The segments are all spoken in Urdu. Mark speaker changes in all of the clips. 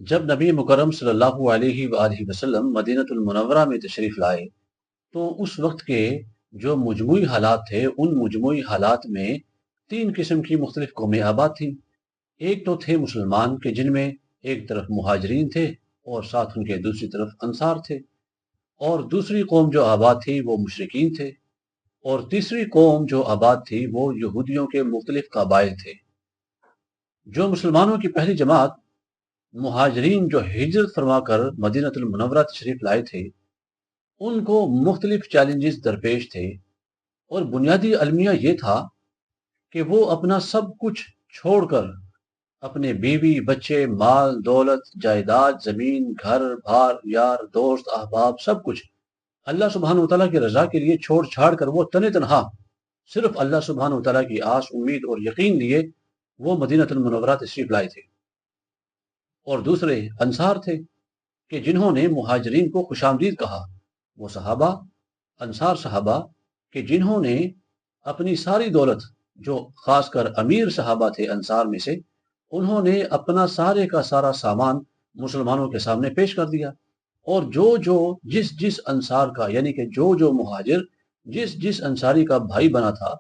Speaker 1: جب نبی مکرم صلی اللہ علیہ وآلہ وسلم مدینۃ المنورہ میں تشریف لائے تو اس وقت کے جو مجموعی حالات تھے ان مجموعی حالات میں تین قسم کی مختلف قومیں آباد تھیں۔ ایک تو تھے مسلمان کہ جن میں ایک طرف مہاجرین تھے اور ساتھ ان کے دوسری طرف انصار تھے، اور دوسری قوم جو آباد تھی وہ مشرکین تھے، اور تیسری قوم جو آباد تھی وہ یہودیوں کے مختلف قبائل تھے۔ جو مسلمانوں کی پہلی جماعت مہاجرین جو ہجرت فرما کر مدینۃ المنورہ تشریف لائے تھے، ان کو مختلف چیلنجز درپیش تھے، اور بنیادی المیہ یہ تھا کہ وہ اپنا سب کچھ چھوڑ کر اپنے بیوی بچے مال دولت جائیداد زمین گھر بھار یار دوست احباب سب کچھ اللہ سبحانہ وتعالیٰ کی رضا کے لیے چھوڑ چھاڑ کر وہ تن تنہا صرف اللہ سبحانہ وتعالیٰ کی آس امید اور یقین لیے وہ مدینۃ المنورہ تشریف لائے تھے۔ اور دوسرے انصار تھے کہ جنہوں نے مہاجرین کو خوش آمدید کہا، وہ صحابہ انصار صحابہ کہ جنہوں نے اپنی ساری دولت، جو خاص کر امیر صحابہ تھے انصار میں سے، انہوں نے اپنا سارے کا سارا سامان مسلمانوں کے سامنے پیش کر دیا، اور جو جس انصار کا یعنی کہ جو مہاجر جس انصاری کا بھائی بنا تھا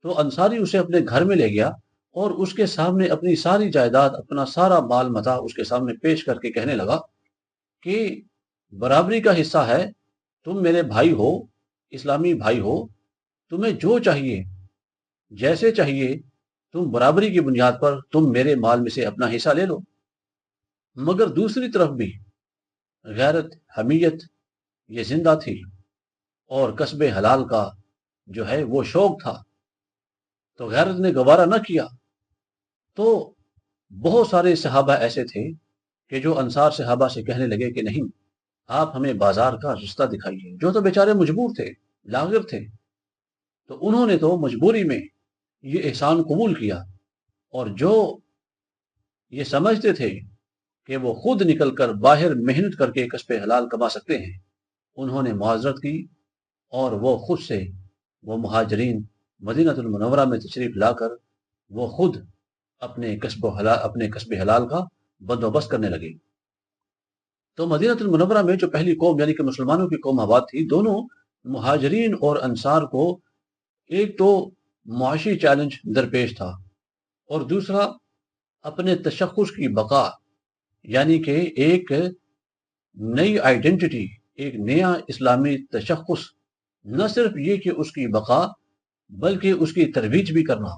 Speaker 1: تو انصاری اسے اپنے گھر میں لے گیا اور اس کے سامنے اپنی ساری جائیداد اپنا سارا مال متاع اس کے سامنے پیش کر کے کہنے لگا کہ برابری کا حصہ ہے، تم میرے بھائی ہو، اسلامی بھائی ہو، تمہیں جو چاہیے جیسے چاہیے تم برابری کی بنیاد پر تم میرے مال میں سے اپنا حصہ لے لو۔ مگر دوسری طرف بھی غیرت حمیت یہ زندہ تھی، اور کسب حلال کا جو ہے وہ شوق تھا، تو غیرت نے گوارا نہ کیا۔ تو بہت سارے صحابہ ایسے تھے کہ جو انصار صحابہ سے کہنے لگے کہ نہیں، آپ ہمیں بازار کا رستہ دکھائیے، جو تو بیچارے مجبور تھے، لاغر تھے، تو انہوں نے تو مجبوری میں یہ احسان قبول کیا، اور جو یہ سمجھتے تھے کہ وہ خود نکل کر باہر محنت کر کے کسب حلال کما سکتے ہیں، انہوں نے معذرت کی، اور وہ خود سے وہ مہاجرین مدینۃ المنورہ میں تشریف لا کر وہ خود اپنے کسب حلال کا بندوبست کرنے لگے۔ تو مدینۃ المنورہ میں جو پہلی قوم یعنی کہ مسلمانوں کی قوم آباد تھی، دونوں مہاجرین اور انصار کو ایک تو معاشی چیلنج درپیش تھا، اور دوسرا اپنے تشخص کی بقا، یعنی کہ ایک نئی آئیڈینٹی، ایک نیا اسلامی تشخص، نہ صرف یہ کہ اس کی بقا بلکہ اس کی ترویج بھی کرنا۔